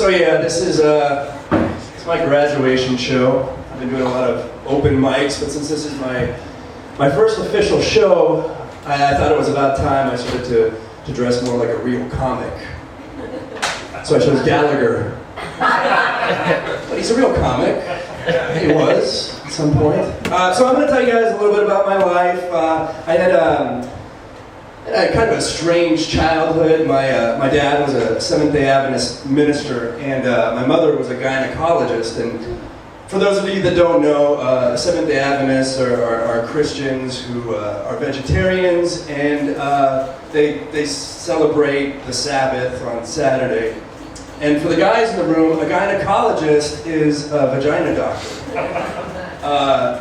So yeah, this is it's my graduation show. I've been doing a lot of open mics, but since this is my first official show, I thought it was about time I started to dress more like a real comic. So I chose Gallagher. But he's a real comic. He was at some point. So I'm going to tell you guys a little bit about my life. I had kind of a strange childhood. My dad was a Seventh-day Adventist minister, and my mother was a gynecologist. And for those of you that don't know, Seventh-day Adventists are Christians who are vegetarians, and they celebrate the Sabbath on Saturday. And for the guys in the room, a gynecologist is a vagina doctor.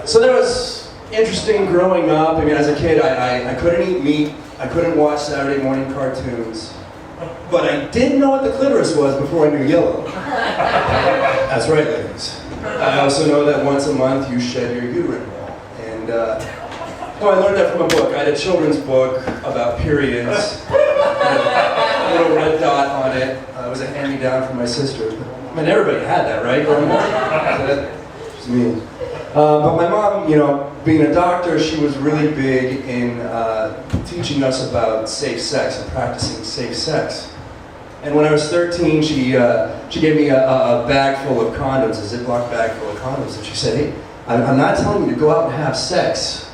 So that was interesting growing up. I mean, as a kid, I couldn't eat meat. I couldn't watch Saturday morning cartoons. But I did know what the clitoris was before I knew yellow. That's right, ladies. I also know that once a month you shed your uterine wall. And I learned that from a book. I had a children's book about periods. A little red dot on it. It was a hand-me-down from my sister. I mean, everybody had that, right? Growing up? Just me. But my mom, being a doctor, she was really big in teaching us about safe sex and practicing safe sex. And when I was 13, she gave me a bag full of condoms, a Ziploc bag full of condoms, and she said, "Hey, I'm not telling you to go out and have sex,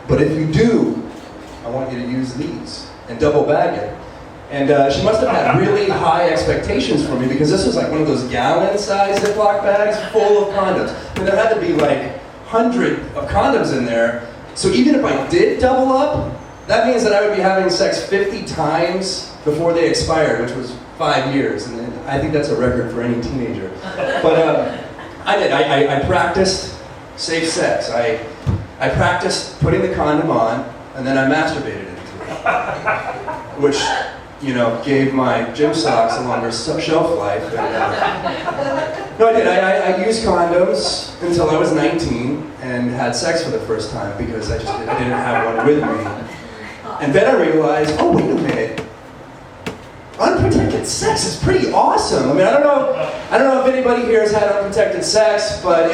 but if you do, I want you to use these and double bag it." And she must have had really high expectations for me, because this was like one of those gallon-sized Ziploc bags full of condoms. I mean, there had to be like 100 of condoms in there. So even if I did double up, that means that I would be having sex 50 times before they expired, which was 5 years. And I think that's a record for any teenager. But I did. I practiced safe sex. I practiced putting the condom on, and then I masturbated into it, which gave my gym socks a longer shelf life. And, no, I did. I used condoms until I was 19 and had sex for the first time because I didn't have one with me. And then I realized, oh, wait a minute. Unprotected sex is pretty awesome. I mean, I don't know if anybody here has had unprotected sex, but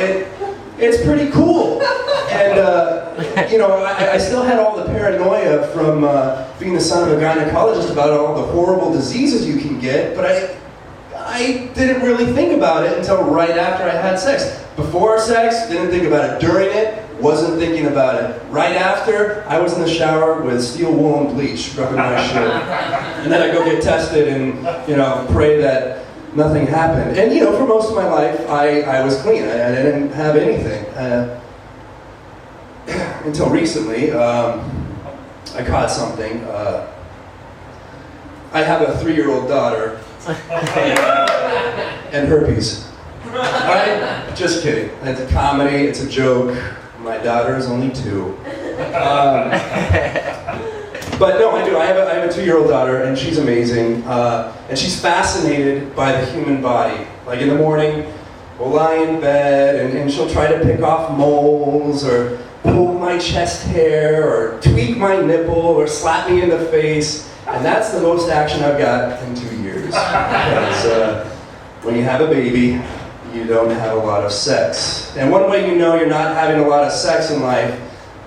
it's pretty cool. And I still had all the paranoia from being the son of a gynecologist about all the horrible diseases you can get, but I didn't really think about it until right after I had sex. Before sex, didn't think about it. During it, wasn't thinking about it. Right after, I was in the shower with steel wool and bleach rubbing my shit. And then I go get tested and, pray that nothing happened. And, for most of my life, I was clean. I didn't have anything. Until recently, I caught something. I have a 3-year-old daughter and herpes. Right? Just kidding. It's a comedy, it's a joke. My daughter is only 2. But no, I do. I have a 2-year-old daughter, and she's amazing. And she's fascinated by the human body. Like in the morning, we'll lie in bed, and she'll try to pick off moles, or pull my chest hair, or tweak my nipple, or slap me in the face. And that's the most action I've got in 2 years. Because when you have a baby, you don't have a lot of sex. And one way you know you're not having a lot of sex in life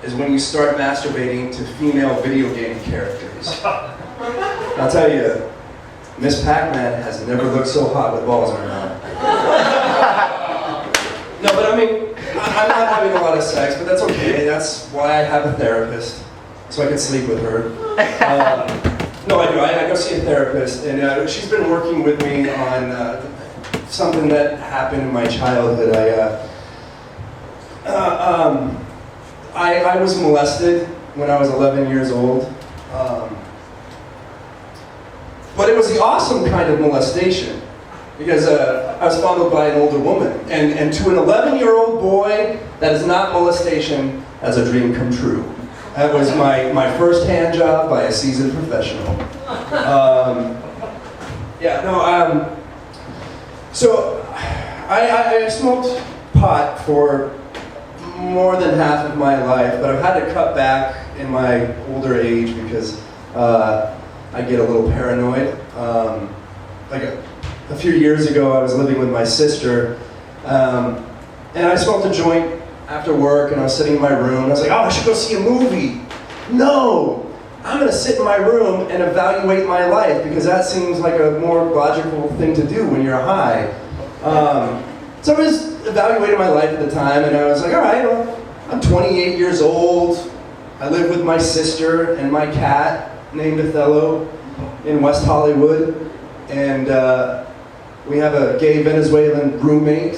is when you start masturbating to female video game characters. I'll tell you, Miss Pac-Man has never looked so hot with balls in her mouth. No, but I mean, I'm not having a lot of sex, but that's okay. That's why I have a therapist, so I can sleep with her. No, I do. I go see a therapist, and she's been working with me on something that happened in my childhood. I was molested when I was 11 years old. But it was the awesome kind of molestation, because I was fondled by an older woman. And to an 11-year-old boy, that is not molestation, that's a dream come true. That was my first hand job by a seasoned professional. So I smoked pot for more than half of my life, but I've had to cut back in my older age because I get a little paranoid. Like a few years ago, I was living with my sister, and I smoked a joint after work, and I was sitting in my room, and I was like, oh, I should go see a movie. No, I'm gonna sit in my room and evaluate my life, because that seems like a more logical thing to do when you're high. So I was evaluating my life at the time, and I was like, all right, well, I'm 28 years old, I live with my sister and my cat, named Othello, in West Hollywood, and we have a gay Venezuelan roommate.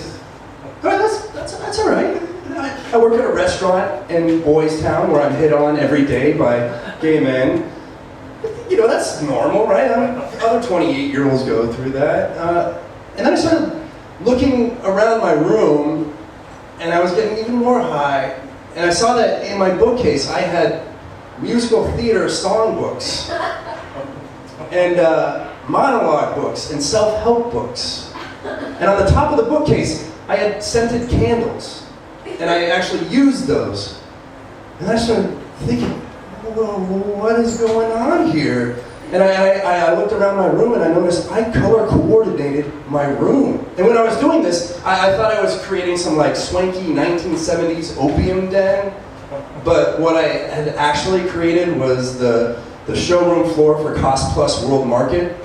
All right, that's all right. I work at a restaurant in Boys Town where I'm hit on every day by gay men. You know, that's normal, right? Other 28-year-olds go through that. And then I started looking around my room, and I was getting even more high, and I saw that in my bookcase I had musical theater songbooks, and monologue books, and self-help books. And on the top of the bookcase, I had scented candles, and I actually used those. And I started thinking, whoa, what is going on here? And I looked around my room, and I noticed I color coordinated my room. And when I was doing this, I thought I was creating some like swanky 1970s opium den, but what I had actually created was the showroom floor for Cost Plus World Market.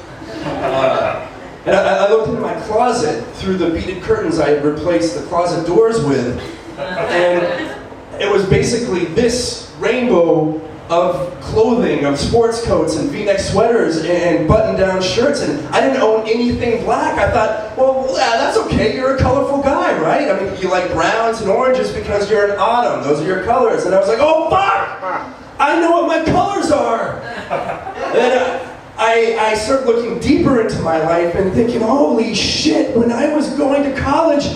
And I looked into my closet through the beaded curtains I had replaced the closet doors with, and it was basically this rainbow of clothing, of sports coats and V-neck sweaters and button-down shirts, and I didn't own anything black. I thought, well, yeah, that's okay, you're a colorful guy, right? I mean, you like browns and oranges because you're an autumn, those are your colors. And I was like, oh fuck! I know what my colors are! And then I started looking deeper into my life and thinking, holy shit, when I was going to college,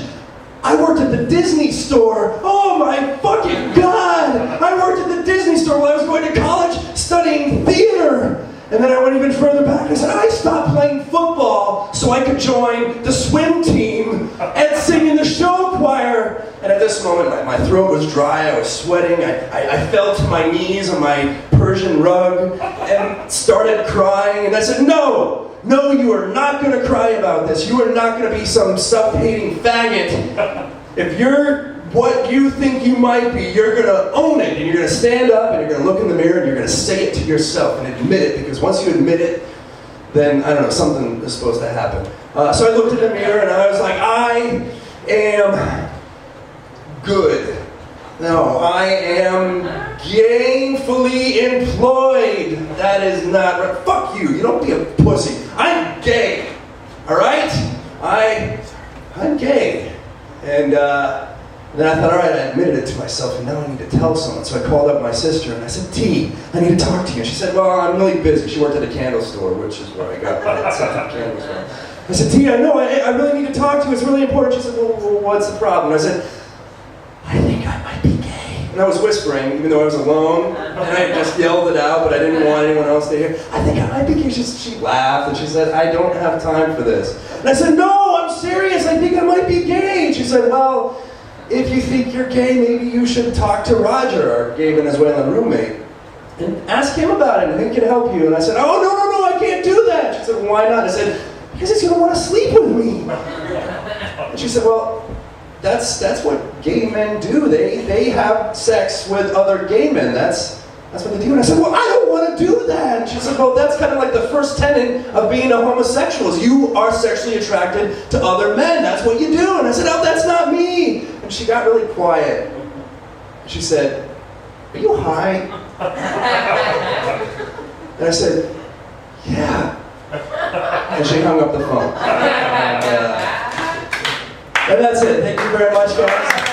I worked at the Disney store. Oh my fucking God! I worked at the Disney store while I was going to college studying theater. And then I went even further back. I said, I stopped playing football so I could join the swim team and sing in the show choir. And at this moment, my throat was dry, I was sweating, I fell to my knees on my Persian rug and started crying. And I said, no, you are not going to cry about this. You are not going to be some self-hating faggot. If you're what you think you might be, you're going to own it, and you're going to stand up, and you're going to look in the mirror, and you're going to say it to yourself and admit it, because once you admit it, then, I don't know, something is supposed to happen. So I looked in the mirror, and I was like, I am good. No, I am gainfully employed. That is not right. Fuck you, you don't be a pussy. I'm gay, all right? I'm gay. And then I thought, all right, I admitted it to myself, and now I need to tell someone. So I called up my sister, and I said, T, I need to talk to you. And she said, well, I'm really busy. She worked at a candle store, which is where I got my scented candles from. I said, T, I know, I really need to talk to you. It's really important. She said, well, what's the problem? And I said, I think I might be gay. And I was whispering, even though I was alone, and I just yelled it out, but I didn't want anyone else to hear. I think I might be gay. She laughed, and she said, I don't have time for this. And I said, no, I'm serious. I think I might be gay. And she said, well, if you think you're gay, maybe you should talk to Roger, our gay Venezuelan roommate, and ask him about it, and he can help you. And I said, oh, no, I can't do that. She said, well, why not? I said, because he's going to want to sleep with me. And she said, well, that's what gay men do. They have sex with other gay men. That's what they do. And I said, well, I don't want to do that. And she said, well, that's kind of like the first tenet of being a homosexual, is you are sexually attracted to other men. That's what you do. And I said, oh, that's not me. And she got really quiet. She said, are you high? And I said, yeah. And she hung up the phone. And that's it. Thank you very much, guys.